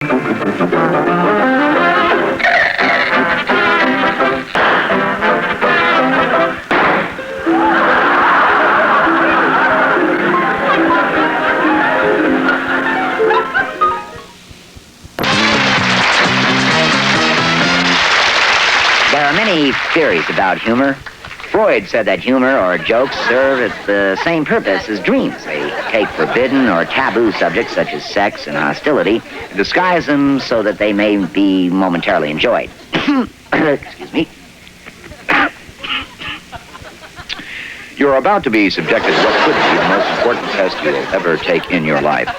There are many theories about humor. Freud said that humor or jokes serve at the same purpose as dreams. They take forbidden or taboo subjects such as sex and hostility and disguise them so that they may be momentarily enjoyed. Excuse me. You're about to be subjected to what could be the most important test you'll ever take in your life.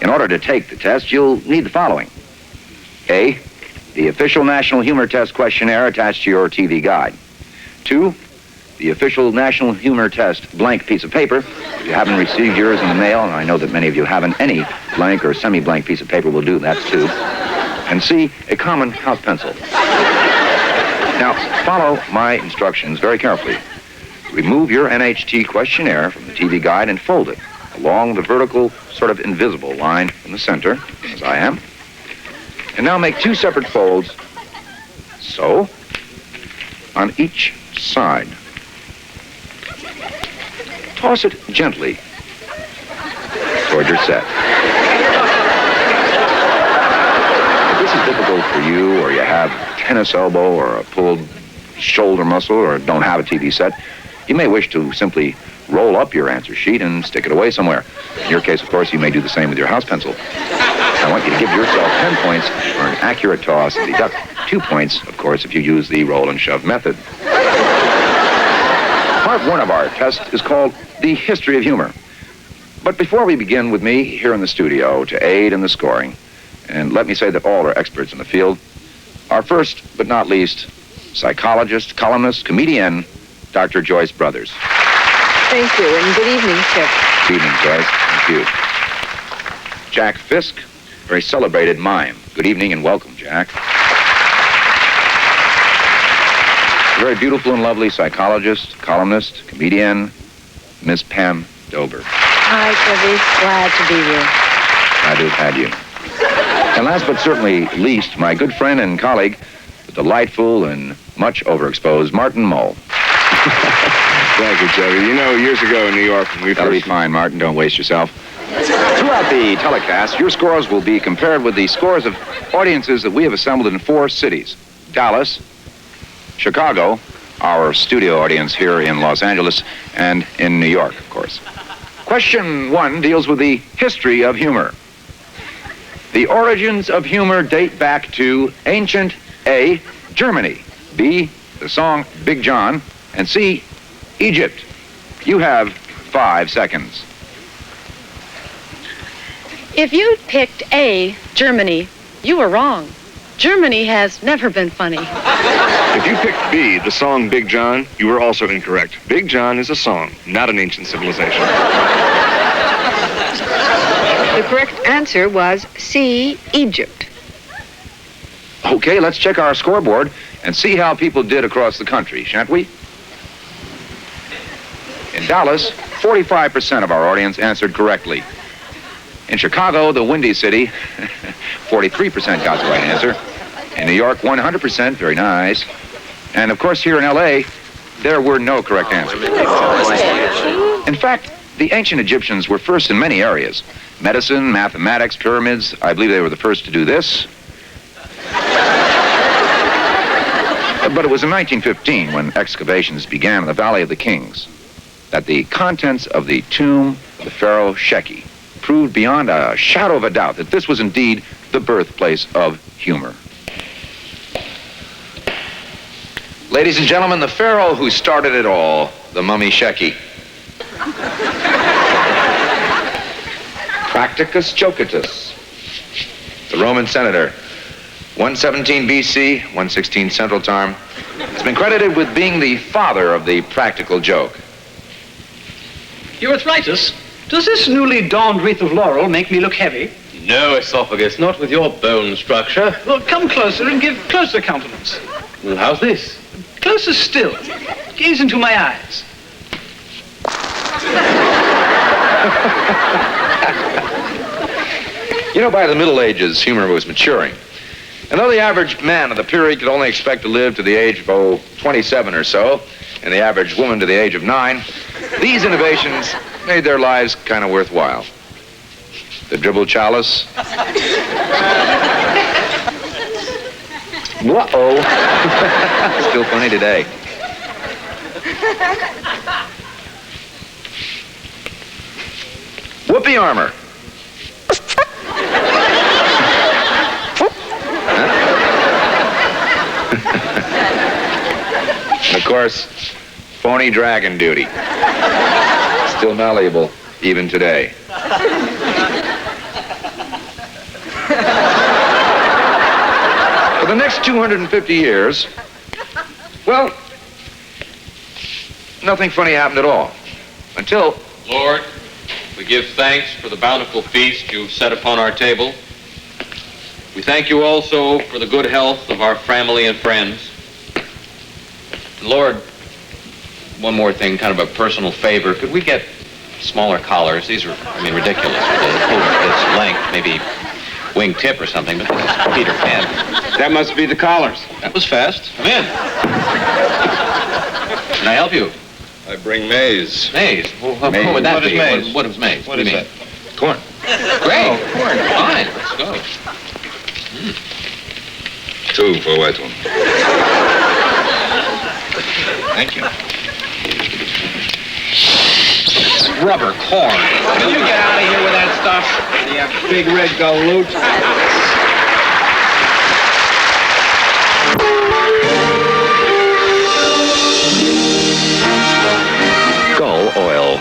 In order to take the test, you'll need the following. A, the official National Humor Test questionnaire attached to your TV guide. 2, the official National Humor Test blank piece of paper. If you haven't received yours in the mail, and I know that many of you haven't, any blank or semi-blank piece of paper will do, that's 2. And C, a common house pencil. Now, follow my instructions very carefully. Remove your NHT questionnaire from the TV guide and fold it along the vertical, sort of invisible line in the center, as I am. And now make 2 separate folds, so, on each side. Toss it gently toward your set. If this is difficult for you, or you have tennis elbow or a pulled shoulder muscle or don't have a TV set, you may wish to simply roll up your answer sheet and stick it away somewhere. In your case, of course, you may do the same with your house pencil. I want you to give yourself 10 points for an accurate toss and deduct 2 points, of course, if you use the roll and shove method. Part 1 of our test is called The History of Humor. But before we begin with me here in the studio to aid in the scoring, and let me say that all are experts in the field, our first but not least psychologist, columnist, comedian, Dr. Joyce Brothers. Thank you, and good evening, Chip. Good evening, Joyce. Thank you. Jack Fisk, very celebrated mime. Good evening and welcome, Jack. A very beautiful and lovely psychologist, columnist, comedian, Miss Pam Dober. Hi, Chevy. Glad to be here. Glad to have had you. And last but certainly least, my good friend and colleague, the delightful and much overexposed Martin Mull. Thank you, Chevy. You know, years ago in New York, when we That'll be fine, Martin. Don't waste yourself. Throughout the telecast, your scores will be compared with the scores of audiences that we have assembled in 4 cities. Dallas, Chicago, our studio audience here in Los Angeles, and in New York, of course. Question 1 deals with the history of humor. The origins of humor date back to ancient A, Germany, B, the song Big John, and C, Egypt. You have 5 seconds. If you picked A, Germany, you were wrong. Germany has never been funny. If you picked B, the song Big John, you were also incorrect. Big John is a song, not an ancient civilization. The correct answer was C, Egypt. Okay, let's check our scoreboard and see how people did across the country, shan't we? In Dallas, 45% of our audience answered correctly. In Chicago, the Windy City, 43% got the right answer. In New York, 100%, very nice. And of course, here in L.A., there were no correct answers. In fact, the ancient Egyptians were first in many areas. Medicine, mathematics, pyramids. I believe they were the first to do this. But it was in 1915, when excavations began in the Valley of the Kings, that the contents of the tomb of the pharaoh Sheki proved beyond a shadow of a doubt that this was indeed the birthplace of humor. Ladies and gentlemen, the pharaoh who started it all, the mummy Sheki. Practicus Jocatus, the Roman senator, 117 BC, 116 Central Time, has been credited with being the father of the practical joke. Your arthritis? Does this newly donned wreath of laurel make me look heavy? No, esophagus, not with your bone structure. Well, come closer and give closer countenance. Well, how's this? Closer still. Gaze into my eyes. You know, by the Middle Ages, humor was maturing. And though the average man of the period could only expect to live to the age of, 27 or so, and the average woman to the age of 9, these innovations made their lives kind of worthwhile. The dribble chalice. Whoa. Still funny today. Whoopee armor. And of course, phony dragon duty. Still malleable even today. For the next 250 years, well, nothing funny happened at all. Until... Lord, we give thanks for the bountiful feast you've set upon our table. We thank you also for the good health of our family and friends. Lord, one more thing, kind of a personal favor. Could we get smaller collars? These are, ridiculous. This length, maybe wing tip or something, but this is Peter Pan. That must be the collars. That was fast. Come in. Can I help you? I bring maize. Maize? Well, what would that be? What is maize? What is that? Corn. Great. Oh, corn. Fine. Let's go. Two for a white one. Thank you. Rubber corn. Will you get out of here with that stuff? You big red galoot. Gull oil.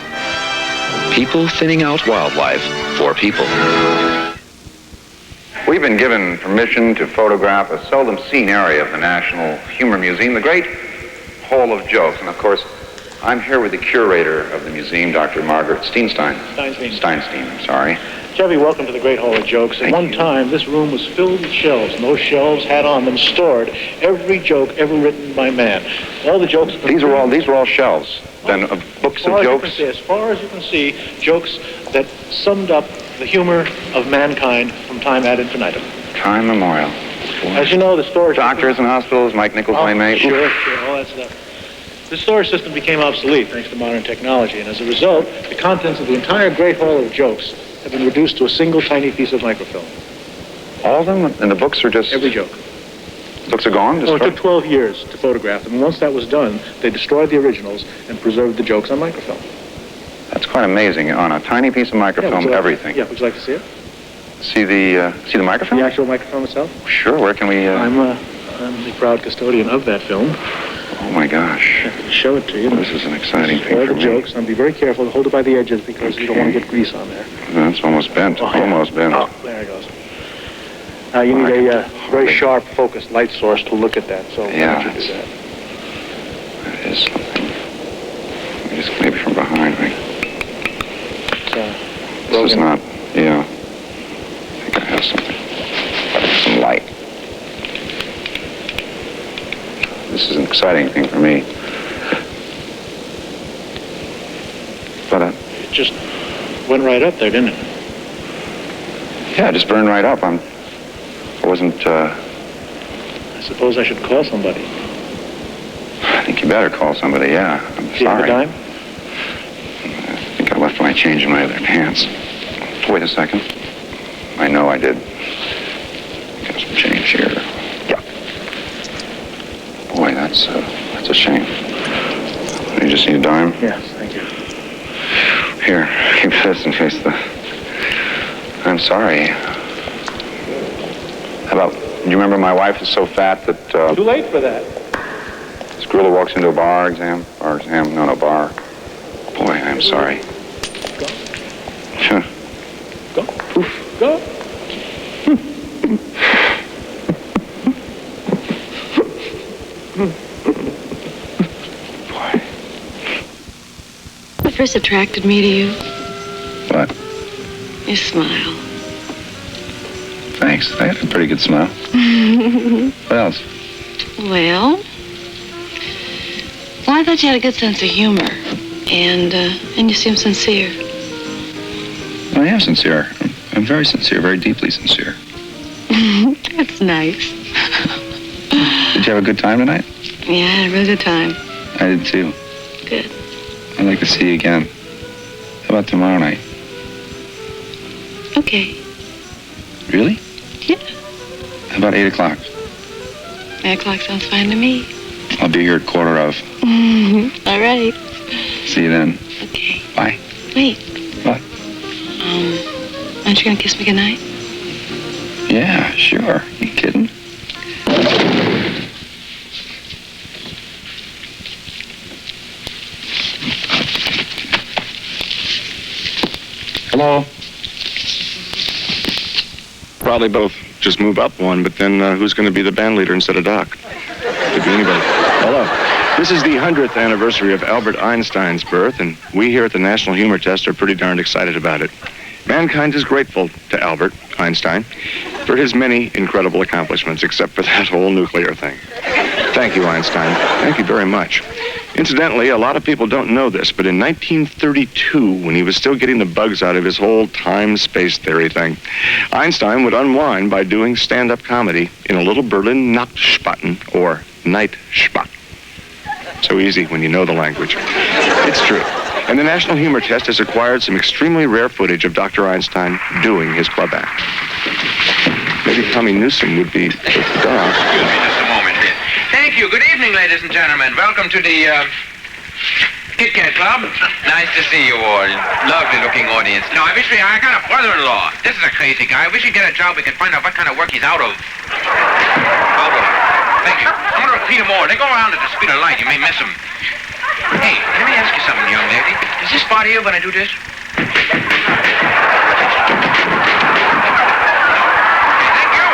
People thinning out wildlife for people. We've been given permission to photograph a seldom seen area of the National Humor Museum, the Great Hall of Jokes. And of course, I'm here with the curator of the museum, Dr. Margaret Steinstein. Steinstein, I'm sorry. Chevy, welcome to the Great Hall of Jokes. At one time, this room was filled with shelves, and those shelves had on them stored every joke ever written by man. All the jokes... These are all shelves, then, of books of jokes? As far as you can see, jokes that summed up the humor of mankind from time ad infinitum. Time memorial. As you know, the storage... Doctors and hospitals, Mike Nichols, my mate. Sure, all that stuff. The storage system became obsolete thanks to modern technology, and as a result, the contents of the entire Great Hall of Jokes have been reduced to a single tiny piece of microfilm. All of them? And the books are just... Every joke. Books are gone? Oh, it took 12 years to photograph them, and once that was done, they destroyed the originals and preserved the jokes on microfilm. That's quite amazing. On a tiny piece of microfilm, everything. Yeah, would you like to see it? See the microfilm? The actual microfilm itself? Sure, where can we... I'm the proud custodian of that film. Oh, my gosh. I can show it to you. This is an exciting thing all for the me. jokes, and be very careful to hold it by the edges because you don't want to get grease on there. That's almost bent. Almost bent. Oh, there it goes. Now, you need a very sharp, focused light source to look at that, so yeah, why don't you do that? That is something. Just maybe from behind me. This is not, yeah. I think I have something. Some light. This is an exciting thing for me. But it just went right up there, didn't it? Yeah, it just burned right up. I wasn't, I suppose I should call somebody. I think you better call somebody, yeah. I'm Do you have a sorry. dime? I think I left my change in my other pants. Wait a second. I know I did. Got some change here. Yeah. Boy, that's a shame. You just need a dime? Yes, thank you. Here, keep this in case I'm sorry. How about, do you remember my wife is so fat that... Too late for that. This gorilla walks into a bar. No, bar. Boy, I'm sorry. Go. Sure. Go. Oof. Go. Boy. What first attracted me to you? What? Your smile. Thanks. I had a pretty good smile. What else? Well, I thought you had a good sense of humor, and you seem sincere. I am sincere. I'm very sincere, very deeply sincere. That's nice. Did you have a good time tonight? Yeah, I had a really good time. I did too. Good. I'd like to see you again. How about tomorrow night? Okay. Really? Yeah. How about 8 o'clock? 8 o'clock sounds fine to me. I'll be here at 1:15. All right. See you then. Okay. Bye. Wait. What? Aren't you gonna kiss me goodnight? Yeah, sure. You kidding? Hello? Probably both just move up one, but then who's going to be the band leader instead of Doc? Could be anybody. Hello. This is the 100th anniversary of Albert Einstein's birth, and we here at the National Humor Test are pretty darned excited about it. Mankind is grateful to Albert Einstein for his many incredible accomplishments, except for that whole nuclear thing. Thank you, Einstein. Thank you very much. Incidentally, a lot of people don't know this, but in 1932, when he was still getting the bugs out of his whole time-space theory thing, Einstein would unwind by doing stand-up comedy in a little Berlin Nachtspatten, or night spot. So easy when you know the language. It's true. And the National Humor Test has acquired some extremely rare footage of Dr. Einstein doing his club act. Maybe Tommy Newsom would be... Excuse me just a moment here. Thank you. Good evening, ladies and gentlemen. Welcome to the Kit Kat Club. Nice to see you all. Lovely looking audience. No, I got a brother-in-law. This is a crazy guy. I wish he'd get a job. We could find out what kind of work he's out of. Thank you. I'm going to repeat them all. They go around at the speed of light. You may miss them. Hey, let me ask you something, young lady. Does this bother you when I do this? Thank you.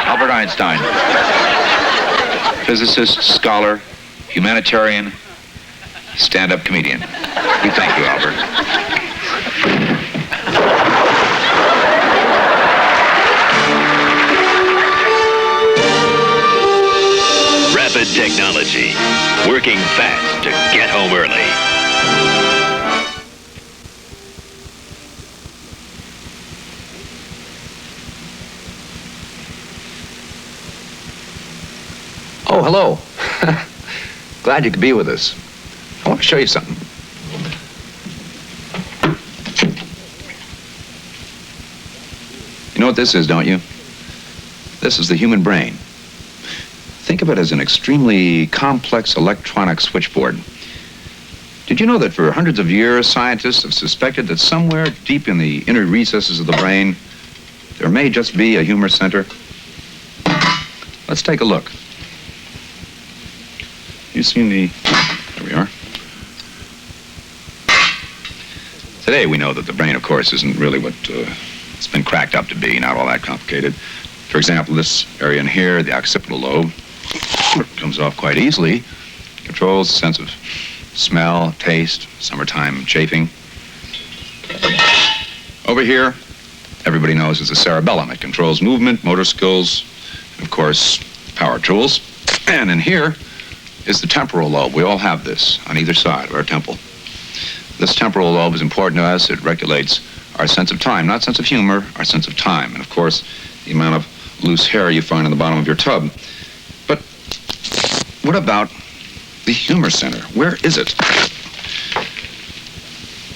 Albert Einstein. Physicist, scholar, humanitarian, stand-up comedian. We thank you, Albert. Rapid technology, working fast to get home early. Oh, hello. Glad you could be with us. I want to show you something. You know what this is, don't you? This is the human brain. Think of it as an extremely complex electronic switchboard. Did you know that for hundreds of years, scientists have suspected that somewhere deep in the inner recesses of the brain, there may just be a humor center? Let's take a look. You seen the... There we are. Today we know that the brain, of course, isn't really what it's been cracked up to be, not all that complicated. For example, this area in here, the occipital lobe, comes off quite easily, controls the sense of smell, taste, summertime chafing. Over here, everybody knows is the cerebellum. It controls movement, motor skills, and of course, power tools. And in here is the temporal lobe. We all have this on either side of our temple. This temporal lobe is important to us. It regulates our sense of time, not sense of humor, our sense of time. And of course, the amount of loose hair you find on the bottom of your tub. But what about the humor center? Where is it?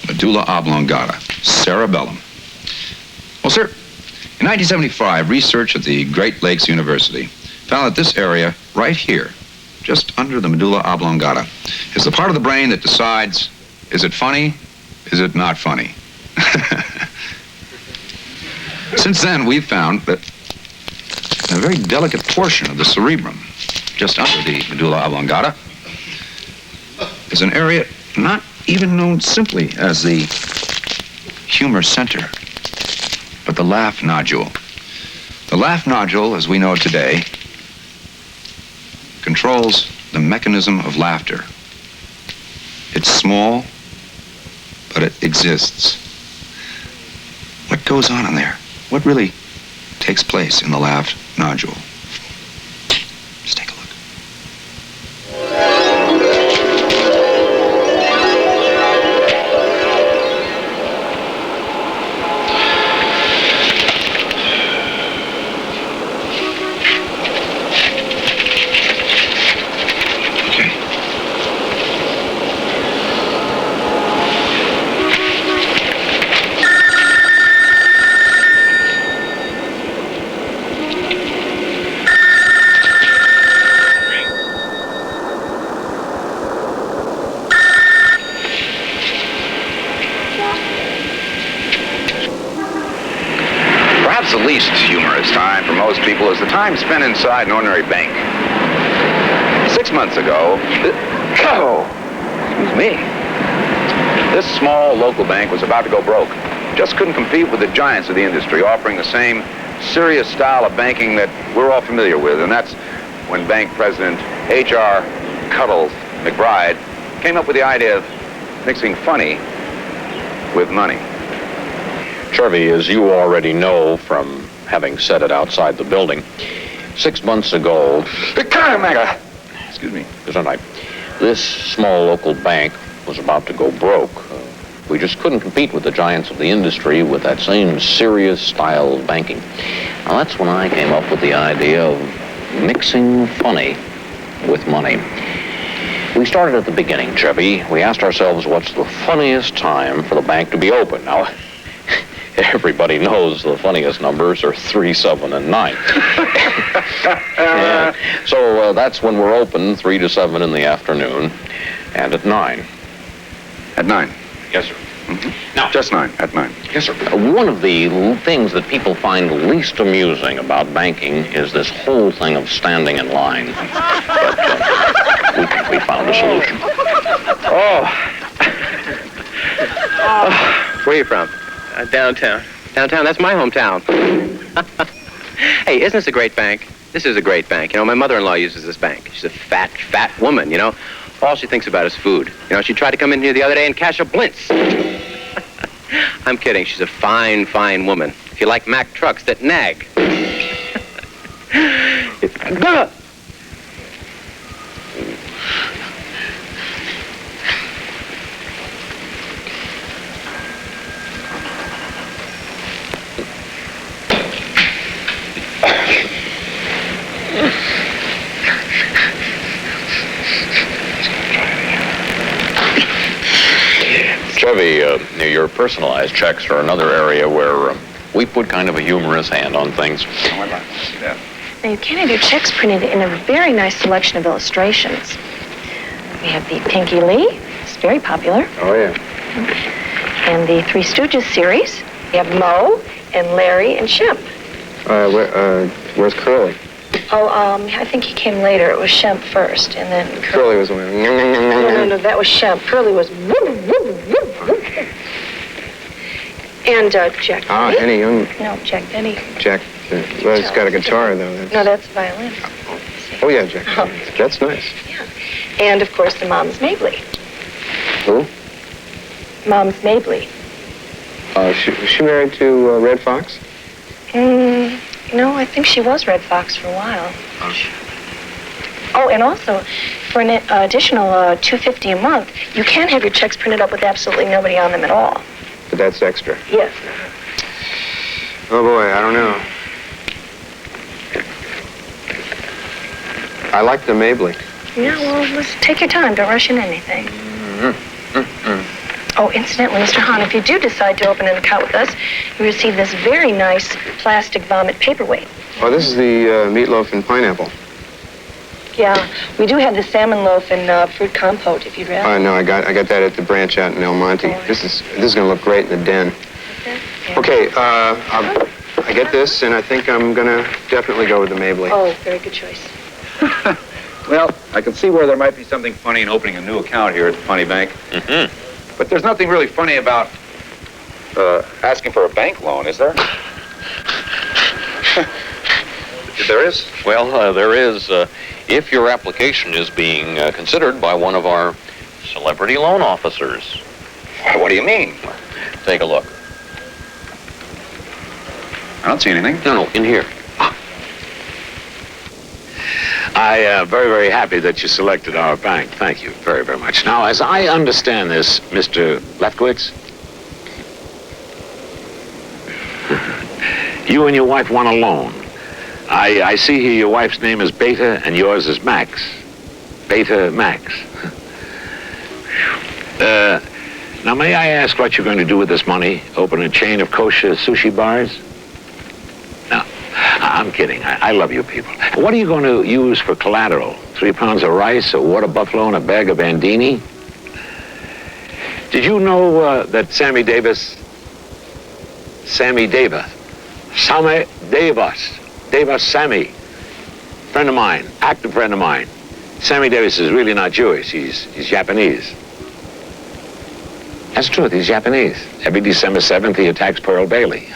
Medulla oblongata, cerebellum. Well, sir, in 1975, research at the Great Lakes University found that this area right here, just under the medulla oblongata, is the part of the brain that decides, is it funny? Is it not funny? Since then, we've found that a very delicate portion of the cerebrum, just under the medulla oblongata, is an area not even known simply as the humor center, but the laugh nodule. The laugh nodule, as we know it today, controls the mechanism of laughter. It's small, but it exists. What goes on in there? What really takes place in the laugh nodule? Just take a look. humorous time for most people is the time spent inside an ordinary bank. 6 months ago, excuse me, this small local bank was about to go broke. Just couldn't compete with the giants of the industry, offering the same serious style of banking that we're all familiar with. And that's when bank president H.R. Cuddles McBride came up with the idea of mixing funny with money. Chevy, as you already know from having said it outside the building, 6 months ago... Excuse me. This small local bank was about to go broke. We just couldn't compete with the giants of the industry with that same serious style of banking. Now, that's when I came up with the idea of mixing funny with money. We started at the beginning, Chevy. We asked ourselves, what's the funniest time for the bank to be open? Now, everybody knows the funniest numbers are 3, 7, and 9. Yeah. So that's when we're open, 3 to 7 in the afternoon, and at 9. At 9? Yes, sir. Mm-hmm. Now, just 9, at 9. Yes, sir. One of the things that people find least amusing about banking is this whole thing of standing in line. But we think we found a solution. Where are you from? Downtown. Downtown? That's my hometown. Hey, isn't this a great bank? This is a great bank. You know, my mother-in-law uses this bank. She's a fat woman, you know. All she thinks about is food. You know, she tried to come in here the other day and cash a Blintz. I'm kidding. She's a fine woman. If you like Mack trucks that nag. Chevy, your personalized checks are another area where we put kind of a humorous hand on things. Now, you can have your checks printed in a very nice selection of illustrations. We have the Pinky Lee. It's very popular. Oh, yeah. And the Three Stooges series. We have Moe and Larry and Shemp. Where's Curly? Oh, I think he came later. It was Shemp first, and then Curly was the one. No, that was Shemp. Curly was And Jack Benny. Henny Young. No, Jack Benny. Jack, well, he's got a guitar, though. No, that's a violin. Oh, yeah, Jack. That's nice. Yeah. And, of course, the Moms Mabley. Who? Moms Mabley. Was she married to Red Fox? No, I think she was Red Fox for a while. Oh, and also, for an additional $250 a month, you can have your checks printed up with absolutely nobody on them at all. But that's extra. Yes. Oh, boy, I don't know. I like the Mabley. Yeah, well, let's take your time. Don't rush into anything. Oh, incidentally, Mr. Hahn, if you do decide to open an account with us, you receive this very nice plastic vomit paperweight. Oh, this is the meatloaf and pineapple. Yeah, we do have the salmon loaf and fruit compote, if you'd rather. No, I got that at the branch out in El Monte. This is going to look great in the den. Okay, I get this, and I think I'm going to definitely go with the Mabley. Oh, very good choice. Well, I can see where there might be something funny in opening a new account here at the Funny Bank. Mm-hmm. But there's nothing really funny about asking for a bank loan, is there? There is? Well, there is if your application is being considered by one of our celebrity loan officers. What do you mean? Take a look. I don't see anything. No, in here. I am very, very happy that you selected our bank. Thank you very, very much. Now, as I understand this, Mr. Lefkowitz, you and your wife want a loan. I see here your wife's name is Beta and yours is Max. Beta Max. Now, may I ask what you're going to do with this money? Open a chain of kosher sushi bars? No, I'm kidding. I love you people. What are you going to use for collateral? 3 pounds of rice, a water buffalo, and a bag of bandini? Did you know that Sammy Davis Davis Sammy. Friend of mine, active friend of mine. Sammy Davis is really not Jewish. He's Japanese. That's true. He's Japanese. Every December 7th, he attacks Pearl Bailey.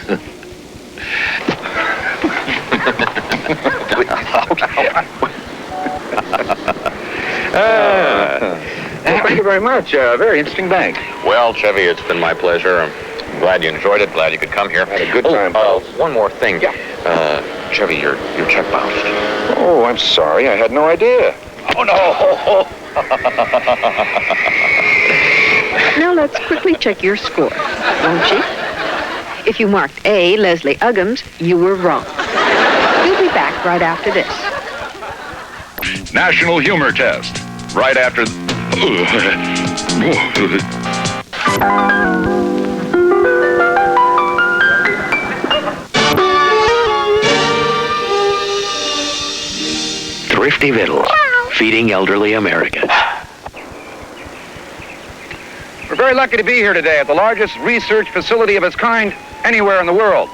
Thank you very much. Very interesting bank. Well, Chevy, it's been my pleasure. I'm glad you enjoyed it. Glad you could come here. Had a good time. One more thing. Yeah. Chevy, your check bounced. Oh, I'm sorry. I had no idea. Oh, no. Now let's quickly check your score, won't you? If you marked A, Leslie Uggams, you were wrong. We'll be back right after this. National Humor Test. Right after... Thrifty Vittles, feeding elderly America. We're very lucky to be here today at the largest research facility of its kind anywhere in the world.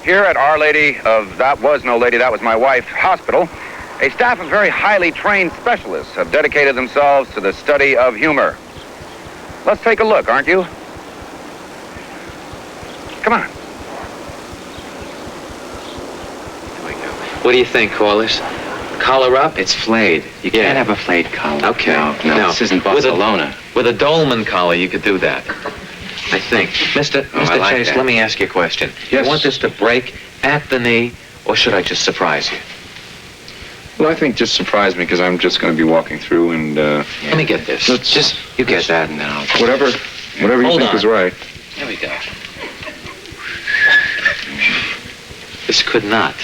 Here at Our Lady of That Was No Lady, That Was My Wife Hospital, a staff of very highly trained specialists have dedicated themselves to the study of humor. Let's take a look, aren't you? Come on. What do you think, callers? Collar up? It's flayed. You can't have a flayed collar. Okay. No, this isn't Barcelona. With a dolman collar, you could do that. I think. Mr. like Chase, that. let me ask you a question. Yes. You want this to break at the knee, or should I just surprise you? Well, I think just surprise me because I'm just going to be walking through and... Let me get this. Let's just, you get that now. Whatever you Hold think on. is right. Here we go. This could not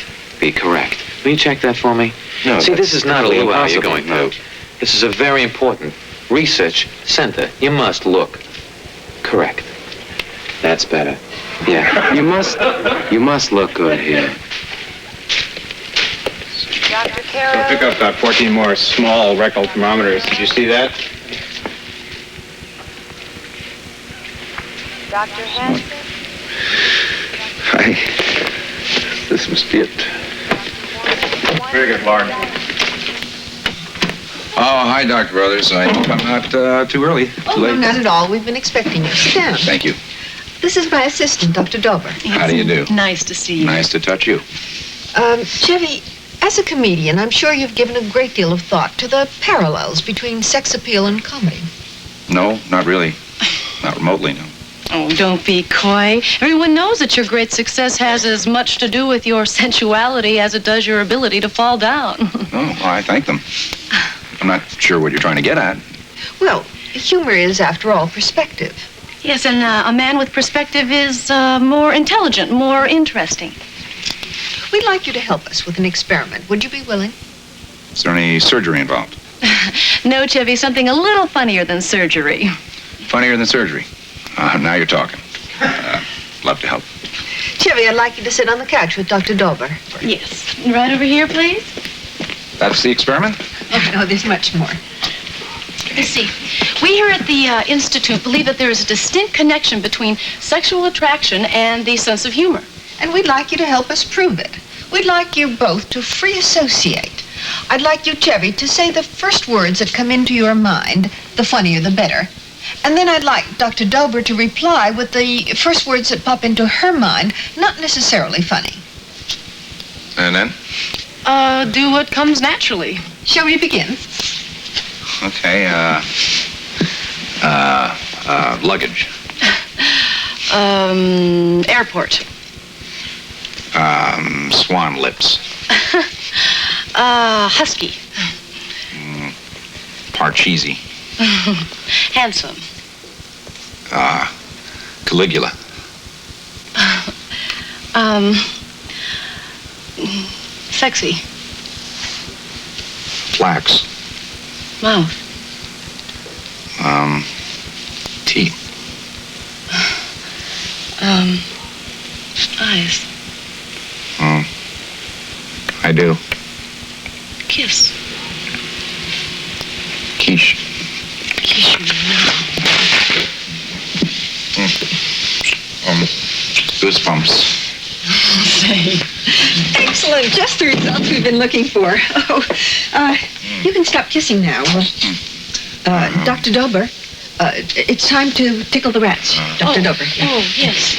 be correct. Will you check that for me? No, See, this is not a totally little you're impossible, going no. to. This is a very important research center. You must look correct. That's better. Yeah, you must look good here. Dr. So Carroll? pick up about 14 more small rectal thermometers. Did you see that? Dr. Hanson? This must be it. Very good, Lauren. Oh, hi, Dr. Brothers. I hope I'm not too early. Oh, no, not at all. We've been expecting you. Sit down. Thank you. This is my assistant, Dr. Dober. How do you do? Nice to see you. Nice to touch you. Chevy, as a comedian, I'm sure you've given a great deal of thought to the parallels between sex appeal and comedy. No, not really. Not remotely, no. Oh, don't be coy. Everyone knows that your great success has as much to do with your sensuality as it does your ability to fall down. Oh, well, I thank them. I'm not sure what you're trying to get at. Well, humor is, after all, perspective. Yes, and a man with perspective is more intelligent, more interesting. We'd like you to help us with an experiment. Would you be willing? Is there any surgery involved? No, Chevy, something a little funnier than surgery. Funnier than surgery. Now you're talking. Love to help. Chevy, I'd like you to sit on the couch with Dr. Dober. Yes. Right over here, please. That's the experiment? Oh, no, there's much more. You see, we here at the Institute believe that there is a distinct connection between sexual attraction and the sense of humor. And we'd like you to help us prove it. We'd like you both to free associate. I'd like you, Chevy, to say the first words that come into your mind, the funnier the better. And then I'd like Dr. Dober to reply with the first words that pop into her mind, not necessarily funny. And then? Do what comes naturally. Shall we begin? Okay, luggage. Airport. Swan lips. Husky. Parcheesi. Handsome. Caligula. Sexy. Flax. Mouth. Teeth. Eyes. I do. Kiss. Quiche. Kiss you now. Goosebumps. Say. Excellent. Just the results we've been looking for. Oh, you can stop kissing now. Dr. Dober, it's time to tickle the rats. Dr. Dober. Yeah. Oh, yes.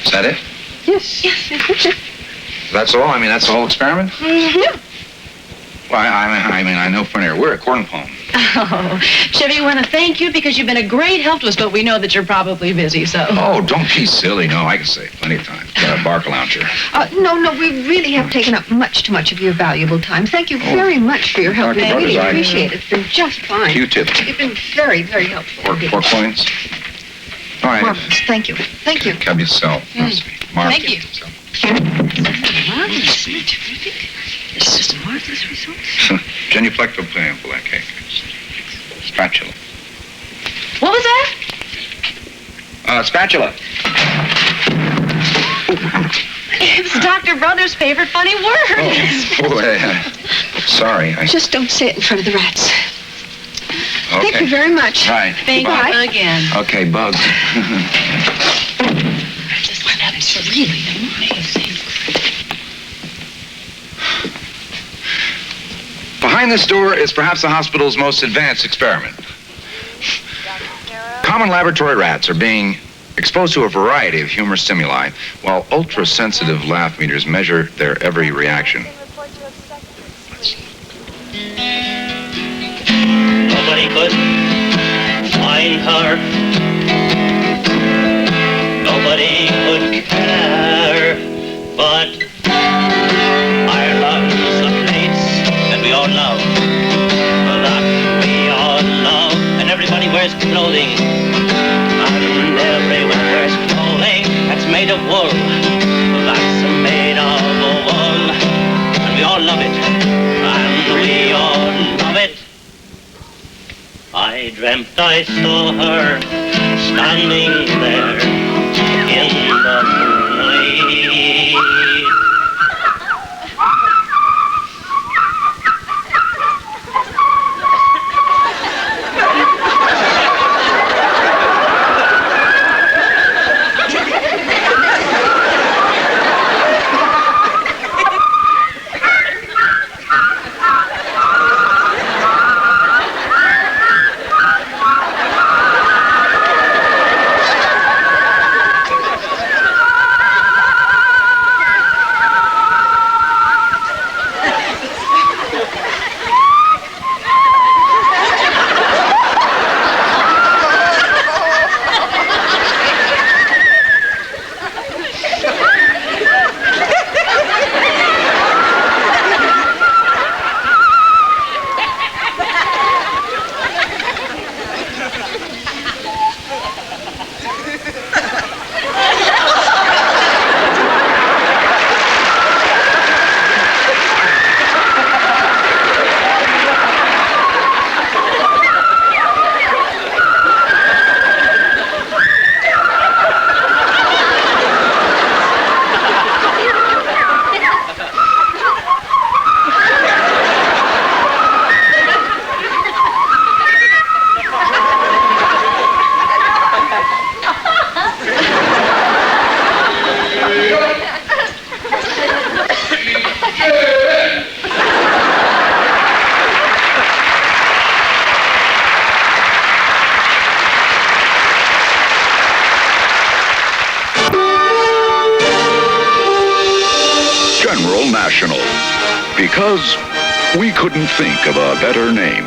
Is that it? Yes. That's all? I mean, that's the whole experiment? Mm-hmm. Well, I mean, I know Funnier. We're at Corn Pone. Oh, Chevy, we want to thank you because you've been a great help to us, but we know that you're probably busy, so. Oh, don't be silly. No, I can save plenty of time. Got a bark lounger. No, we really have taken up much too much of your valuable time. Thank you very much for your help. We Dr. really Brothers, appreciate it. It's been just fine. Q-tip. You've been very, very helpful. Four coins. All right. Marvelous. Thank you. Thank you. Cab yourself. Thank you. Marvelous. Terrific. It's just a marvelous result. Genuflecto plan for that cake. Spatula. What was that? Spatula. It's Dr. Brothers' favorite funny word. Oh, boy. Sorry. Just don't say it in front of the rats. Okay. Thank you very much. Right. Thank you again. Okay, Bugs. That is really amazing. Behind this door is perhaps the hospital's most advanced experiment. Common laboratory rats are being exposed to a variety of humor stimuli, while ultra-sensitive laugh meters measure their every reaction. Nobody could find her. Nobody could care, but Ireland's a place that we all love, and everybody wears clothing, and everyone wears clothing that's made of wool, that's made of wool, and we all love it, and we all love it. I dreamt I saw her standing there in the moonlight. National, because we couldn't think of a better name.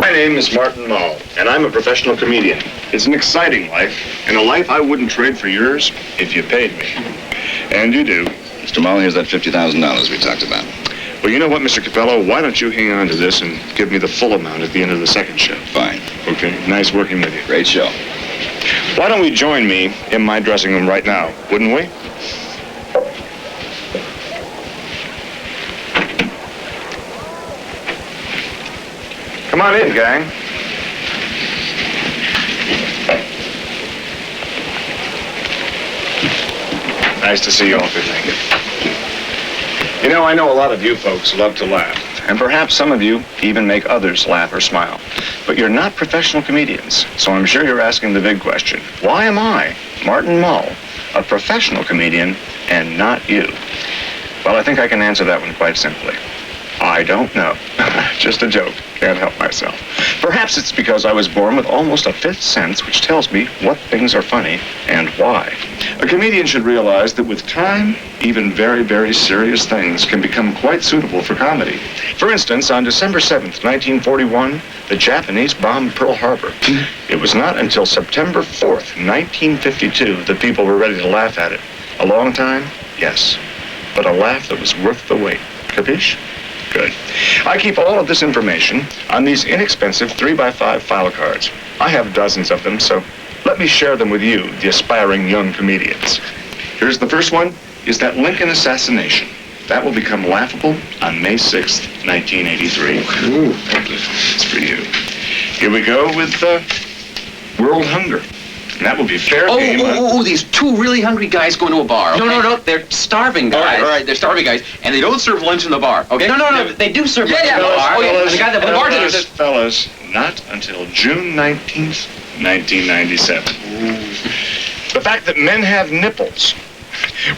My name is Martin Mull, and I'm a professional comedian. It's an exciting life, and a life I wouldn't trade for yours if you paid me. And you do. Mr. Mull, here's that $50,000 we talked about. Well, you know what, Mr. Capello? Why don't you hang on to this and give me the full amount at the end of the second show? Fine. Okay, nice working with you. Great show. Why don't we join me in my dressing room right now, wouldn't we? Come on in, gang. Nice to see you all good naked. You know, I know a lot of you folks love to laugh, and perhaps some of you even make others laugh or smile. But you're not professional comedians, so I'm sure you're asking the big question, why am I Martin Mull, a professional comedian, and not you? Well, I think I can answer that one quite simply. I don't know. Just a joke. Can't help myself. Perhaps it's because I was born with almost a fifth sense which tells me what things are funny and why. A comedian should realize that with time, even very, very serious things can become quite suitable for comedy. For instance, on December 7th, 1941, the Japanese bombed Pearl Harbor. It was not until September 4th, 1952, that people were ready to laugh at it. A long time? Yes. But a laugh that was worth the wait. Capiche? Good. I keep all of this information on these inexpensive 3x5 file cards. I have dozens of them, so let me share them with you, the aspiring young comedians. Here's the first one, is that Lincoln assassination. That will become laughable on May 6th, 1983. Ooh, thank you. It's for you. Here we go with world hunger. And that will be fair game. These two really hungry guys going to a bar. Okay? No. They're starving guys. All right. They're starving guys, and they don't serve lunch in the bar. Okay? No. They do serve lunch in the bar. Fellas, The bartender says, fellas, not until June 19th, 1997. The fact that men have nipples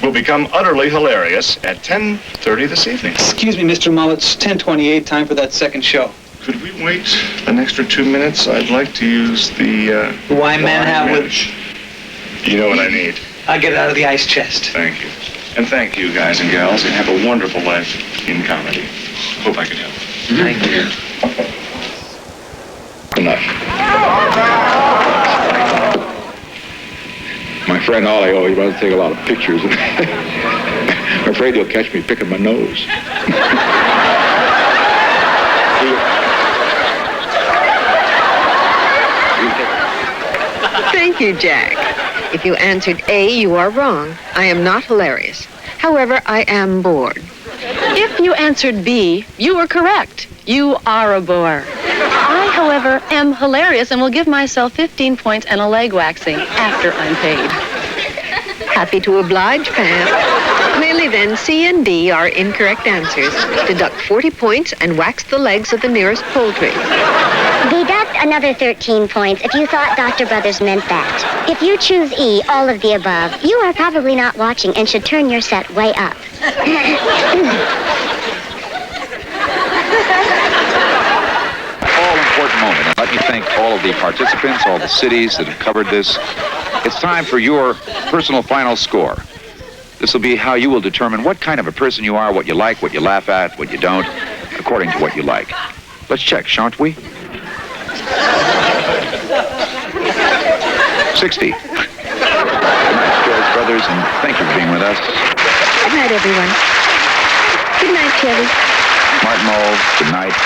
will become utterly hilarious at 10:30 this evening. Excuse me, Mr. Mull, it's 10:28, time for that second show. Could we wait an extra 2 minutes? I'd like to use the, Why men have with... You know what I need. I'll get it out of the ice chest. Thank you. And thank you, guys and gals, and have a wonderful life in comedy. Hope I can help. Thank you. Good night. My friend Ollie, he wants to take a lot of pictures. I'm afraid he'll catch me picking my nose. Thank you, Jack. If you answered A, you are wrong. I am not hilarious. However, I am bored. If you answered B, you were correct. You are a bore. I, however, am hilarious and will give myself 15 points and a leg waxing after I'm paid. Happy to oblige, Pam. Clearly, then, C and D are incorrect answers. Deduct 40 points and wax the legs of the nearest poultry. Deduct another 13 points if you thought Dr. Brothers meant that. If you choose E, all of the above, you are probably not watching and should turn your set way up. All-important moment, and let me thank all of the participants, all the cities that have covered this. It's time for your personal final score. This will be how you will determine what kind of a person you are, what you like, what you laugh at, what you don't, according to what you like. Let's check, shan't we? 60. Good night, George Brothers, and thank you for being with us. Good night, everyone. Good night, Chevy. Martin Mull, good night.